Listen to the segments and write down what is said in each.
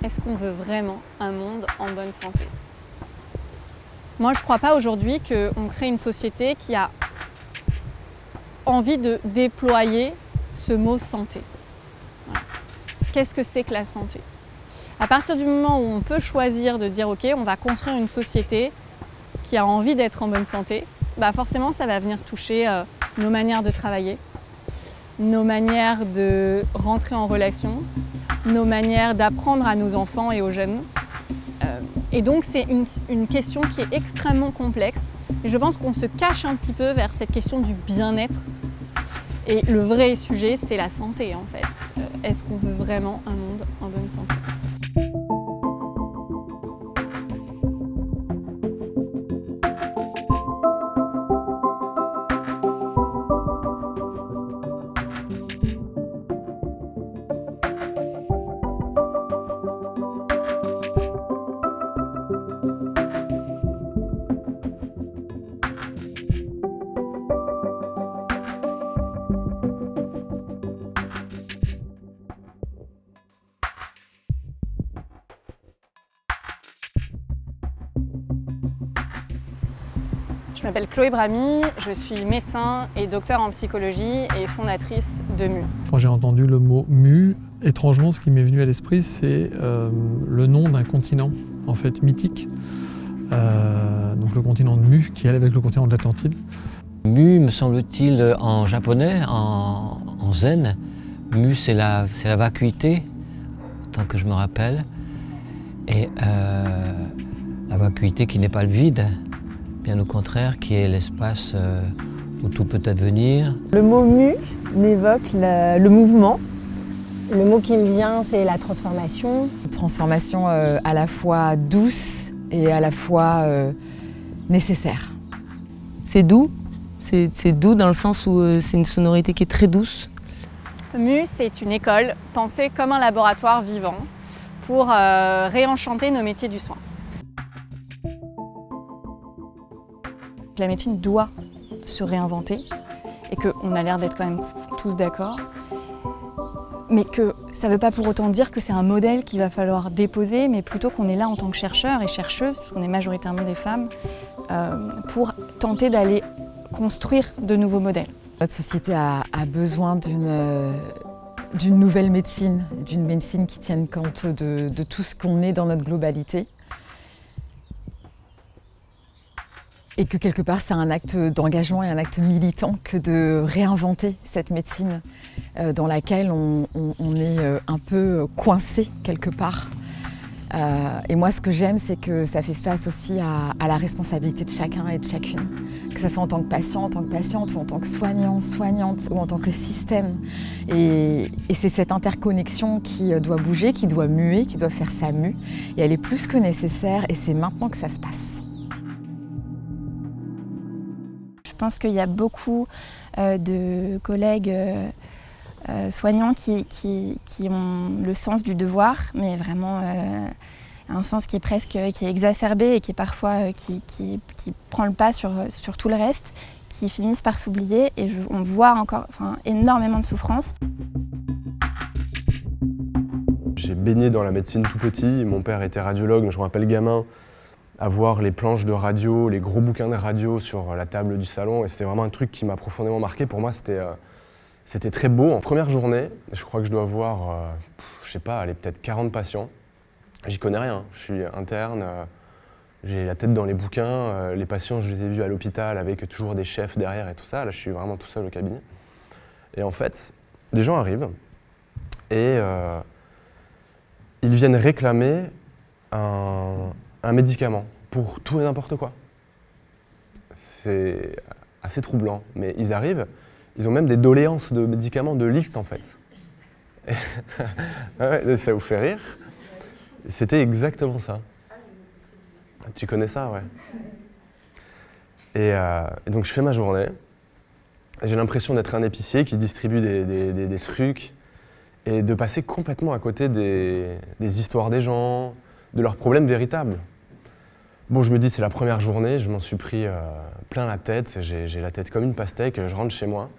est-ce qu'on veut vraiment un monde en bonne santé? Moi, je ne crois pas aujourd'hui qu'on crée une société qui a envie de déployer ce mot santé. Voilà. Qu'est-ce que c'est que la santé? À partir du moment où on peut choisir de dire ok, on va construire une société qui a envie d'être en bonne santé, bah forcément ça va venir toucher nos manières de travailler, nos manières de rentrer en relation, nos manières d'apprendre à nos enfants et aux jeunes. Et donc c'est une question qui est extrêmement complexe. Et je pense qu'on se cache un petit peu vers cette question du bien-être. Et le vrai sujet, c'est la santé en fait. Est-ce qu'on veut vraiment un monde en bonne santé? Je m'appelle Chloé Bramy, je suis médecin et docteur en psychologie et fondatrice de MU. Quand j'ai entendu le mot MU, étrangement, ce qui m'est venu à l'esprit, c'est le nom d'un continent, en fait, mythique. Donc le continent de Mu, qui allait avec le continent de l'Atlantide. Mu, me semble-t-il, en japonais, en zen, Mu, c'est la vacuité, tant que je me rappelle. Et la vacuité qui n'est pas le vide, bien au contraire, qui est l'espace où tout peut advenir. Le mot mu m'évoque le mouvement. Le mot qui me vient, c'est la transformation. Une transformation à la fois douce et à la fois nécessaire. C'est doux, c'est doux dans le sens où c'est une sonorité qui est très douce. MU, c'est une école pensée comme un laboratoire vivant pour réenchanter nos métiers du soin. La médecine doit se réinventer et qu'on a l'air d'être quand même tous d'accord, mais que ça ne veut pas pour autant dire que c'est un modèle qu'il va falloir déposer, mais plutôt qu'on est là en tant que chercheurs et chercheuses, puisqu'on est majoritairement des femmes, pour tenter d'aller construire de nouveaux modèles. Notre société a besoin d'une nouvelle médecine, d'une médecine qui tienne compte de tout ce qu'on est dans notre globalité. Et que quelque part, c'est un acte d'engagement et un acte militant que de réinventer cette médecine dans laquelle on est un peu coincé quelque part. Et moi, ce que j'aime, c'est que ça fait face aussi à la responsabilité de chacun et de chacune. Que ce soit en tant que patient, en tant que patiente, ou en tant que soignant, soignante, ou en tant que système. Et c'est cette interconnexion qui doit bouger, qui doit muer, qui doit faire sa mue. Et elle est plus que nécessaire, et c'est maintenant que ça se passe. Je pense qu'il y a beaucoup de collègues soignants qui ont le sens du devoir, mais vraiment un sens qui est exacerbé et qui est parfois qui prend le pas sur tout le reste, qui finissent par s'oublier et on voit encore énormément de souffrance. J'ai baigné dans la médecine tout petit, mon père était radiologue, je me rappelle gamin, à voir les planches de radio, les gros bouquins de radio sur la table du salon, et c'est vraiment un truc qui m'a profondément marqué. Pour moi, c'était très beau. En première journée, je crois que je dois avoir, je sais pas, peut-être 40 patients. J'y connais rien, je suis interne, j'ai la tête dans les bouquins, les patients, je les ai vus à l'hôpital avec toujours des chefs derrière et tout ça. Là, je suis vraiment tout seul au cabinet. Et en fait, des gens arrivent et ils viennent réclamer un médicament pour tout et n'importe quoi. C'est assez troublant, mais ils arrivent, ils ont même des doléances de médicaments de liste en fait. Ouais, ça vous fait rire? C'était exactement ça. Tu connais ça, ouais. Et donc je fais ma journée, j'ai l'impression d'être un épicier qui distribue des trucs et de passer complètement à côté des histoires des gens, de leurs problèmes véritables. Bon, je me dis, c'est la première journée, je m'en suis pris plein la tête, j'ai la tête comme une pastèque, je rentre chez moi,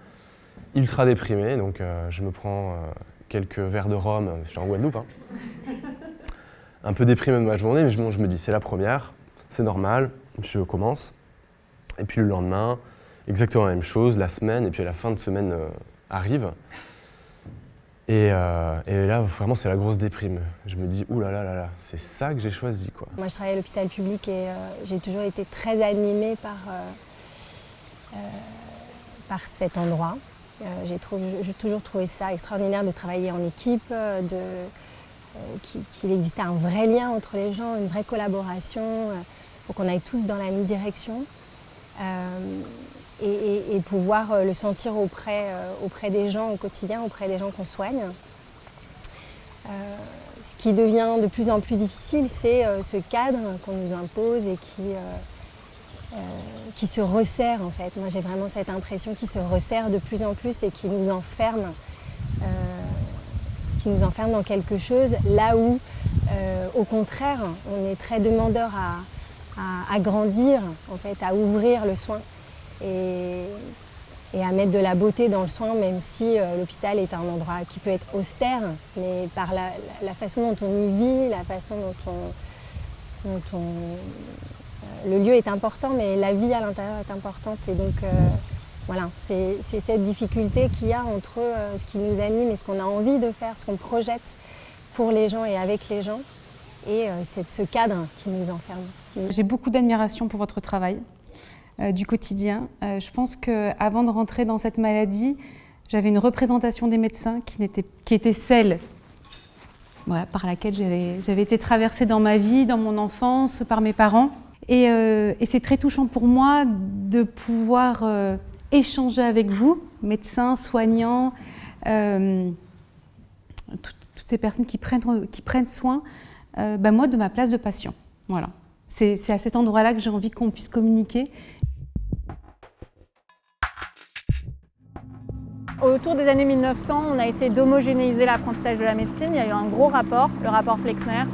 ultra déprimé, donc je me prends quelques verres de rhum, je suis en Guadeloupe, hein. un peu déprimé de ma journée, mais je me dis c'est la première, c'est normal, je commence. Et puis le lendemain, exactement la même chose, la semaine, et puis la fin de semaine arrive. Et là, vraiment, c'est la grosse déprime. Je me dis, ouh là là là là, c'est ça que j'ai choisi, quoi. Moi, je travaille à l'hôpital public et j'ai toujours été très animée par cet endroit. J'ai toujours trouvé ça extraordinaire de travailler en équipe, qu'il existait un vrai lien entre les gens, une vraie collaboration, pour qu'on aille tous dans la même direction. Et pouvoir le sentir auprès des gens au quotidien, auprès des gens qu'on soigne. Ce qui devient de plus en plus difficile, c'est ce cadre qu'on nous impose et qui se resserre en fait. Moi j'ai vraiment cette impression qu'il se resserre de plus en plus et qui nous enferme dans quelque chose, là où au contraire on est très demandeur à grandir, en fait, à ouvrir le soin. Et à mettre de la beauté dans le soin, même si l'hôpital est un endroit qui peut être austère, mais par la façon dont on y vit, la façon dont le lieu est important, mais la vie à l'intérieur est importante. Et donc voilà, c'est cette difficulté qu'il y a entre ce qui nous anime et ce qu'on a envie de faire, ce qu'on projette pour les gens et avec les gens, et c'est ce cadre qui nous enferme. J'ai beaucoup d'admiration pour votre travail. Du quotidien. Je pense qu'avant de rentrer dans cette maladie, j'avais une représentation des médecins qui était celle par laquelle j'avais été traversée dans ma vie, dans mon enfance, par mes parents. Et c'est très touchant pour moi de pouvoir échanger avec vous, médecins, soignants, toutes ces personnes qui prennent soin, moi, de ma place de patient. Voilà. C'est à cet endroit-là que j'ai envie qu'on puisse communiquer. Autour des années 1900, on a essayé d'homogénéiser l'apprentissage de la médecine. Il y a eu un gros rapport, le rapport Flexner.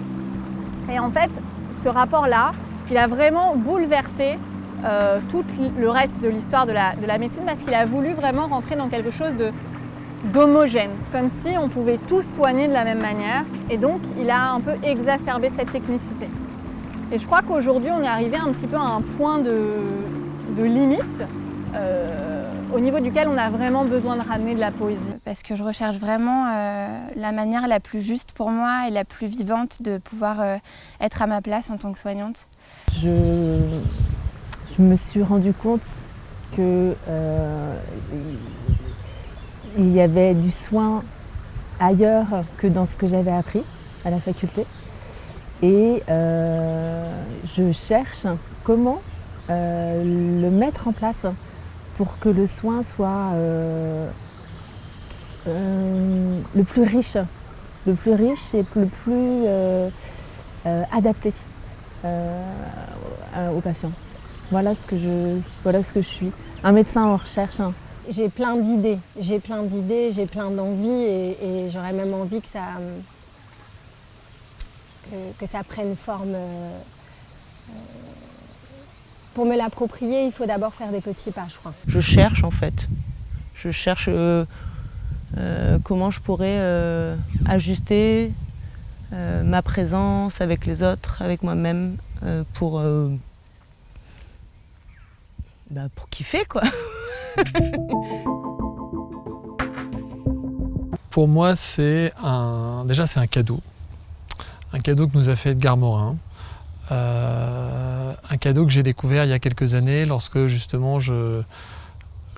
Et en fait, ce rapport-là, il a vraiment bouleversé tout le reste de l'histoire de la médecine, parce qu'il a voulu vraiment rentrer dans quelque chose d'homogène, comme si on pouvait tous soigner de la même manière. Et donc, il a un peu exacerbé cette technicité. Et je crois qu'aujourd'hui, on est arrivé un petit peu à un point de limite au niveau duquel on a vraiment besoin de ramener de la poésie. Parce que je recherche vraiment la manière la plus juste pour moi et la plus vivante de pouvoir être à ma place en tant que soignante. Je me suis rendu compte que il y avait du soin ailleurs que dans ce que j'avais appris à la faculté. Et je cherche comment le mettre en place pour que le soin soit le plus riche et le plus adapté aux patients. Voilà ce que je suis. Un médecin en recherche. J'ai plein d'idées, j'ai plein d'envies et j'aurais même envie que ça prenne forme. Pour me l'approprier, il faut d'abord faire des petits pas, je crois. Je cherche en fait. Je cherche comment je pourrais ajuster ma présence avec les autres, avec moi-même, pour kiffer quoi. Pour moi, c'est un cadeau. Un cadeau que nous a fait Edgar Morin. Un cadeau que j'ai découvert il y a quelques années lorsque justement je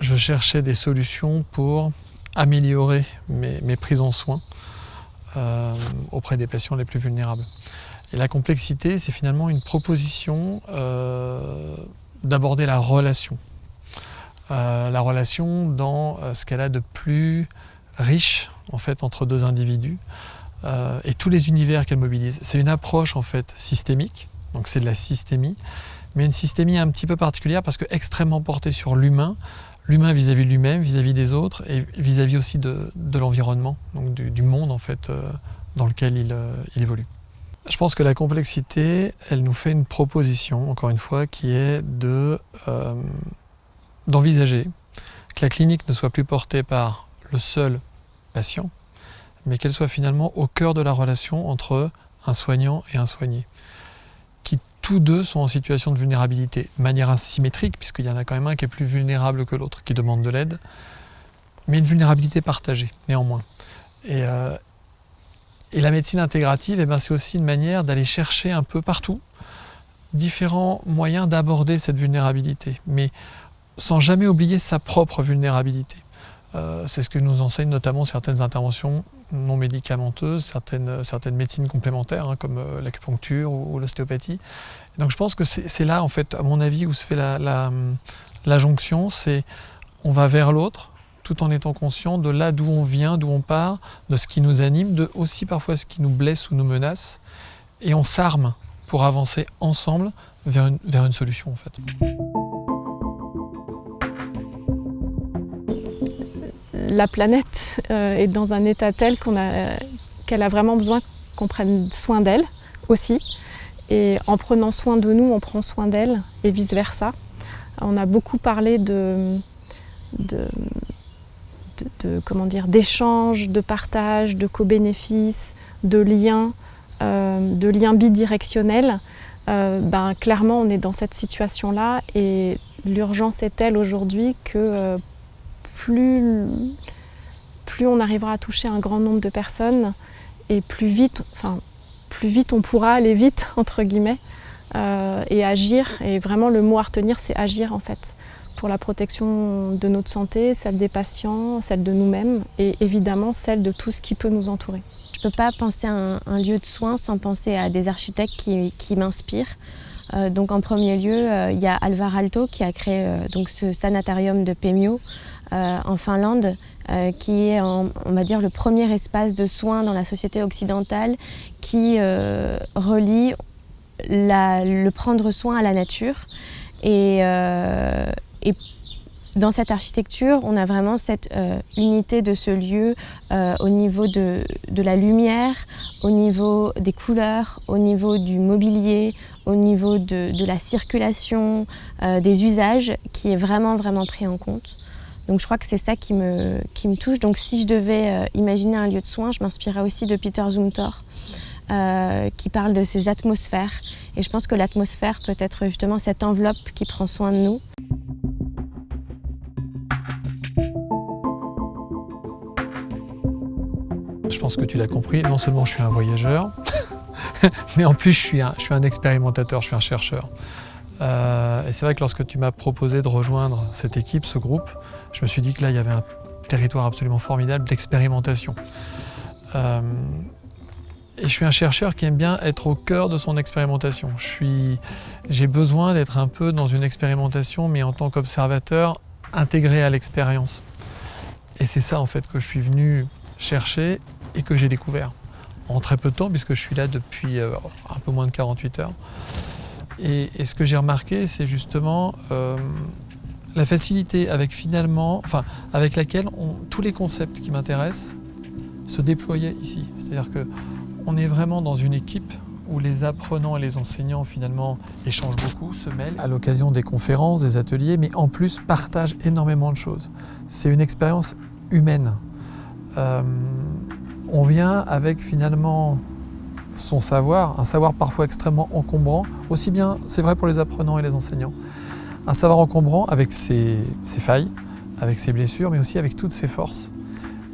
cherchais des solutions pour améliorer mes prises en soins auprès des patients les plus vulnérables. Et la complexité, c'est finalement une proposition d'aborder la relation. La relation dans ce qu'elle a de plus riche en fait entre deux individus et tous les univers qu'elle mobilise. C'est une approche en fait systémique, donc c'est de la systémie, mais une systémie un petit peu particulière parce que extrêmement portée sur l'humain vis-à-vis de lui-même, vis-à-vis des autres et vis-à-vis aussi de l'environnement, donc du monde en fait dans lequel il évolue. Je pense que la complexité, elle nous fait une proposition, encore une fois, qui est d'envisager que la clinique ne soit plus portée par le seul patient, mais qu'elle soit finalement au cœur de la relation entre un soignant et un soigné, qui tous deux sont en situation de vulnérabilité, de manière asymétrique, puisqu'il y en a quand même un qui est plus vulnérable que l'autre, qui demande de l'aide, mais une vulnérabilité partagée, néanmoins. Et la médecine intégrative, eh ben, c'est aussi une manière d'aller chercher un peu partout différents moyens d'aborder cette vulnérabilité, mais sans jamais oublier sa propre vulnérabilité. C'est ce que nous enseignent notamment certaines interventions non médicamenteuses, certaines médecines complémentaires, hein, comme l'acupuncture ou l'ostéopathie. Donc je pense que c'est là, en fait, à mon avis, où se fait la jonction, c'est on va vers l'autre, tout en étant conscient de là d'où on vient, d'où on part, de ce qui nous anime, de aussi parfois ce qui nous blesse ou nous menace, et on s'arme pour avancer ensemble vers une solution, en fait. La planète est dans un état tel qu'elle a vraiment besoin qu'on prenne soin d'elle aussi. Et en prenant soin de nous, on prend soin d'elle et vice-versa. On a beaucoup parlé d'échanges, de partage, de co-bénéfices, de liens bidirectionnels. Clairement, on est dans cette situation-là et l'urgence est telle aujourd'hui que plus on arrivera à toucher un grand nombre de personnes et plus vite on pourra aller vite, entre guillemets, et agir. Et vraiment, le mot à retenir, c'est agir, en fait, pour la protection de notre santé, celle des patients, celle de nous-mêmes et évidemment celle de tout ce qui peut nous entourer. Je ne peux pas penser à un lieu de soins sans penser à des architectes qui m'inspirent. Donc en premier lieu, il y a Alvar Aalto qui a créé donc ce sanatorium de Paimio en Finlande, qui est, on va dire, le premier espace de soins dans la société occidentale qui relie le prendre soin à la nature. Et dans cette architecture, on a vraiment cette unité de ce lieu au niveau de la lumière, au niveau des couleurs, au niveau du mobilier, au niveau de la circulation, des usages, qui est vraiment, vraiment pris en compte. Donc je crois que c'est ça qui me touche. Donc si je devais imaginer un lieu de soins, je m'inspirerais aussi de Peter Zumthor, qui parle de ces atmosphères. Et je pense que l'atmosphère peut être justement cette enveloppe qui prend soin de nous. Je pense que tu l'as compris, non seulement je suis un voyageur, mais en plus je suis un expérimentateur, je suis un chercheur. Et c'est vrai que lorsque tu m'as proposé de rejoindre cette équipe, ce groupe, je me suis dit que là il y avait un territoire absolument formidable d'expérimentation. Et je suis un chercheur qui aime bien être au cœur de son expérimentation. J'ai besoin d'être un peu dans une expérimentation, mais en tant qu'observateur, intégré à l'expérience. Et c'est ça en fait que je suis venu chercher et que j'ai découvert en très peu de temps, puisque je suis là depuis un peu moins de 48 heures. Et ce que j'ai remarqué, c'est justement la facilité avec laquelle tous les concepts qui m'intéressent se déployaient ici. C'est-à-dire qu'on est vraiment dans une équipe où les apprenants et les enseignants finalement échangent beaucoup, se mêlent à l'occasion des conférences, des ateliers, mais en plus partagent énormément de choses. C'est une expérience humaine. On vient avec finalement son savoir, un savoir parfois extrêmement encombrant, aussi bien, c'est vrai pour les apprenants et les enseignants, un savoir encombrant avec ses failles, avec ses blessures, mais aussi avec toutes ses forces.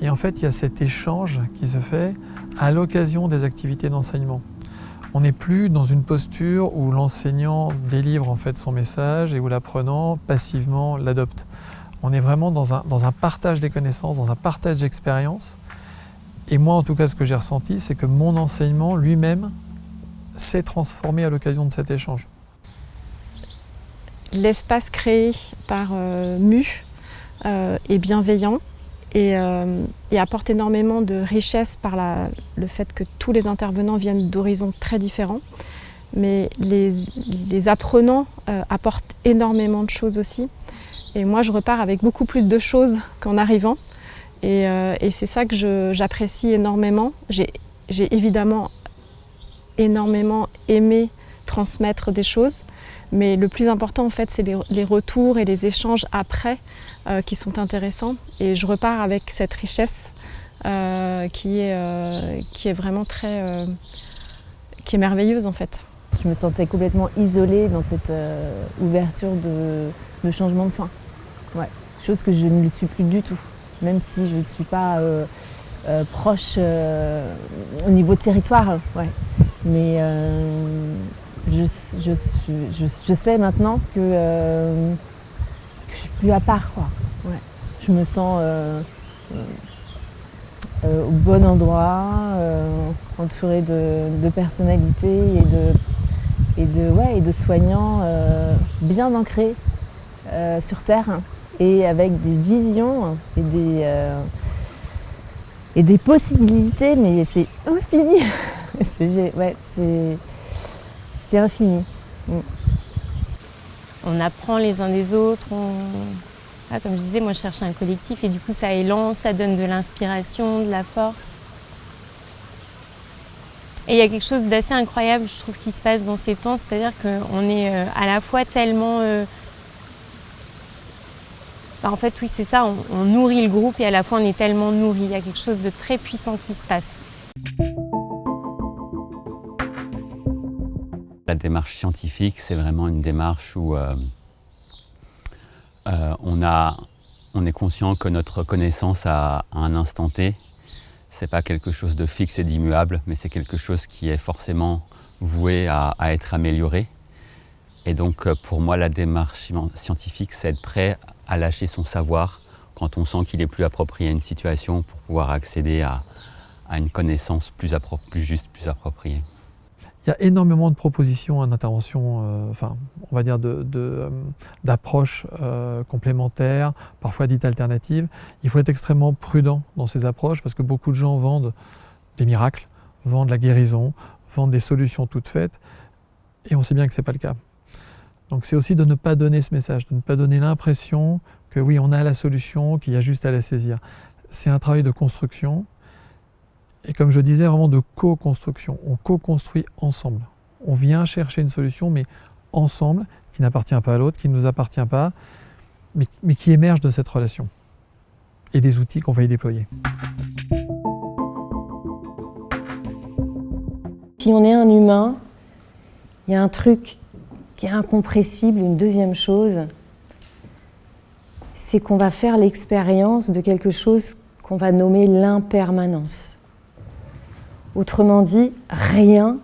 Et en fait, il y a cet échange qui se fait à l'occasion des activités d'enseignement. On n'est plus dans une posture où l'enseignant délivre en fait son message et où l'apprenant passivement l'adopte. On est vraiment dans un partage des connaissances, dans un partage d'expériences. Et moi, en tout cas, ce que j'ai ressenti, c'est que mon enseignement lui-même s'est transformé à l'occasion de cet échange. L'espace créé par MU est bienveillant et apporte énormément de richesse par le fait que tous les intervenants viennent d'horizons très différents. Mais les apprenants apportent énormément de choses aussi. Et moi, je repars avec beaucoup plus de choses qu'en arrivant. Et c'est ça que j'apprécie énormément. J'ai évidemment énormément aimé transmettre des choses. Mais le plus important, en fait, c'est les retours et les échanges après qui sont intéressants. Et je repars avec cette richesse qui est vraiment très... qui est merveilleuse en fait. Je me sentais complètement isolée dans cette ouverture de changement de soins. Ouais. Chose que je ne le suis plus du tout, même si je ne suis pas proche au niveau territoire. Ouais. Mais je sais maintenant que je suis plus à part, quoi. Ouais. Je me sens au bon endroit, entourée de personnalités et de soignants bien ancrés sur Terre et avec des visions et des possibilités, mais c'est infini. C'est infini. On apprend les uns des autres. Comme je disais, moi je cherche un collectif et du coup ça élance, ça donne de l'inspiration, de la force. Et il y a quelque chose d'assez incroyable, je trouve, qui se passe dans ces temps, c'est-à-dire qu'on est à la fois tellement... en fait, oui, c'est ça, on nourrit le groupe et à la fois on est tellement nourri. Il y a quelque chose de très puissant qui se passe. La démarche scientifique, c'est vraiment une démarche où on est conscient que notre connaissance à un instant T, c'est pas quelque chose de fixe et d'immuable, mais c'est quelque chose qui est forcément voué à être amélioré. Et donc pour moi, la démarche scientifique, c'est être prêt à lâcher son savoir quand on sent qu'il est plus approprié à une situation pour pouvoir accéder à une connaissance plus juste, plus appropriée. Il y a énormément de propositions d'intervention, on va dire d'approches complémentaires, parfois dites alternatives. Il faut être extrêmement prudent dans ces approches parce que beaucoup de gens vendent des miracles, vendent la guérison, vendent des solutions toutes faites et on sait bien que ce n'est pas le cas. Donc c'est aussi de ne pas donner ce message, de ne pas donner l'impression que oui, on a la solution, qu'il y a juste à la saisir. C'est un travail de construction. Et comme je disais, vraiment de co-construction. On co-construit ensemble. On vient chercher une solution, mais ensemble, qui n'appartient pas à l'autre, qui ne nous appartient pas, mais qui émerge de cette relation. Et des outils qu'on va y déployer. Si on est un humain, il y a un truc qui est incompressible, une deuxième chose, c'est qu'on va faire l'expérience de quelque chose qu'on va nommer l'impermanence. Autrement dit, rien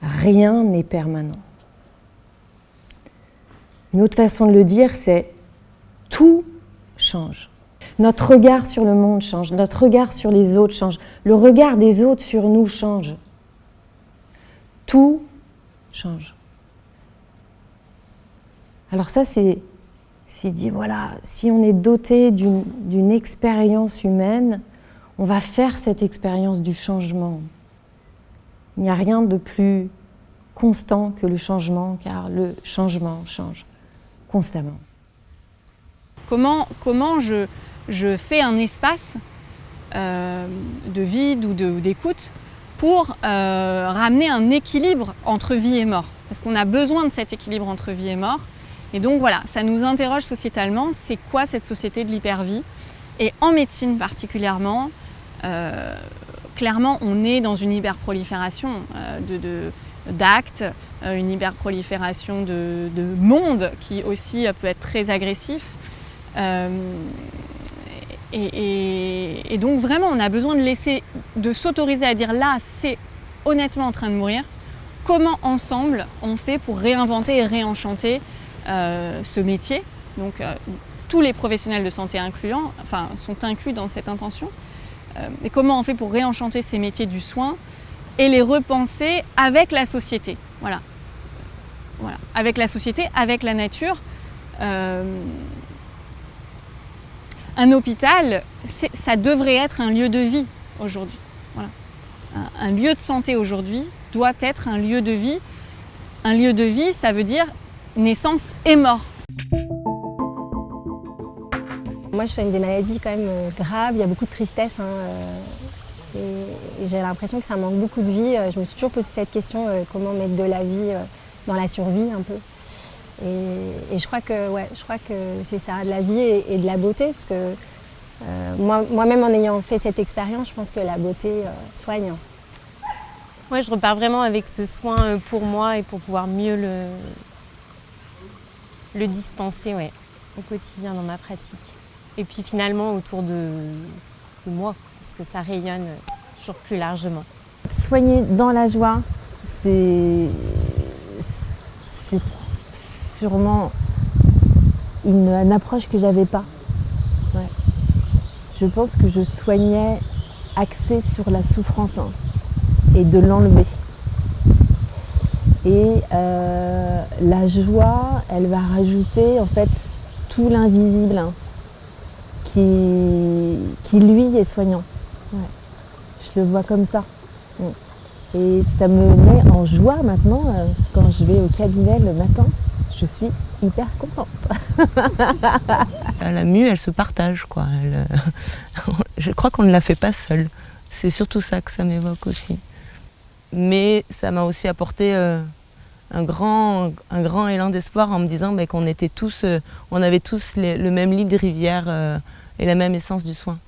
n'est permanent. Une autre façon de le dire, c'est tout change. Notre regard sur le monde change, notre regard sur les autres change, le regard des autres sur nous change. Tout change. Alors ça, c'est dit, voilà, si on est doté d'une expérience humaine, on va faire cette expérience du changement. Il n'y a rien de plus constant que le changement, car le changement change constamment. Comment je fais un espace de vide ou d'écoute pour ramener un équilibre entre vie et mort. Parce qu'on a besoin de cet équilibre entre vie et mort. Et donc voilà, ça nous interroge sociétalement, c'est quoi cette société de l'hypervie? Et en médecine particulièrement, clairement, on est dans une hyperprolifération d'actes, une hyperprolifération de monde qui aussi peut être très agressif. Et donc vraiment, on a besoin de s'autoriser à dire là, c'est honnêtement en train de mourir. Comment ensemble on fait pour réinventer et réenchanter ce métier? Donc tous les professionnels de santé sont inclus dans cette intention. Et comment on fait pour réenchanter ces métiers du soin et les repenser avec la société. Voilà. Avec la société, avec la nature. Un hôpital, ça devrait être un lieu de vie aujourd'hui. Voilà. Un lieu de santé aujourd'hui doit être un lieu de vie. Un lieu de vie, ça veut dire naissance et mort. Moi, je fais des maladies quand même graves, il y a beaucoup de tristesse. Et j'ai l'impression que ça manque beaucoup de vie. Je me suis toujours posé cette question, comment mettre de la vie dans la survie un peu. Et je crois que c'est ça, de la vie et de la beauté, parce que Moi-même, en ayant fait cette expérience, je pense que la beauté soigne. Ouais, je repars vraiment avec ce soin pour moi et pour pouvoir mieux le dispenser au quotidien dans ma pratique. Et puis finalement autour de moi, parce que ça rayonne toujours plus largement. Soigner dans la joie, c'est sûrement une approche que j'avais pas. Ouais. Je pense que je soignais axée sur la souffrance et de l'enlever. Et la joie, elle va rajouter en fait tout l'invisible qui lui est soignant. Ouais. Je le vois comme ça. Et ça me met en joie maintenant quand je vais au cabinet le matin. Je suis hyper contente. La mue, elle se partage, quoi. Je crois qu'on ne la fait pas seule. C'est surtout ça que ça m'évoque aussi. Mais ça m'a aussi apporté un grand élan d'espoir en me disant qu'on était tous, on avait tous le même lit de rivière et la même essence du soin.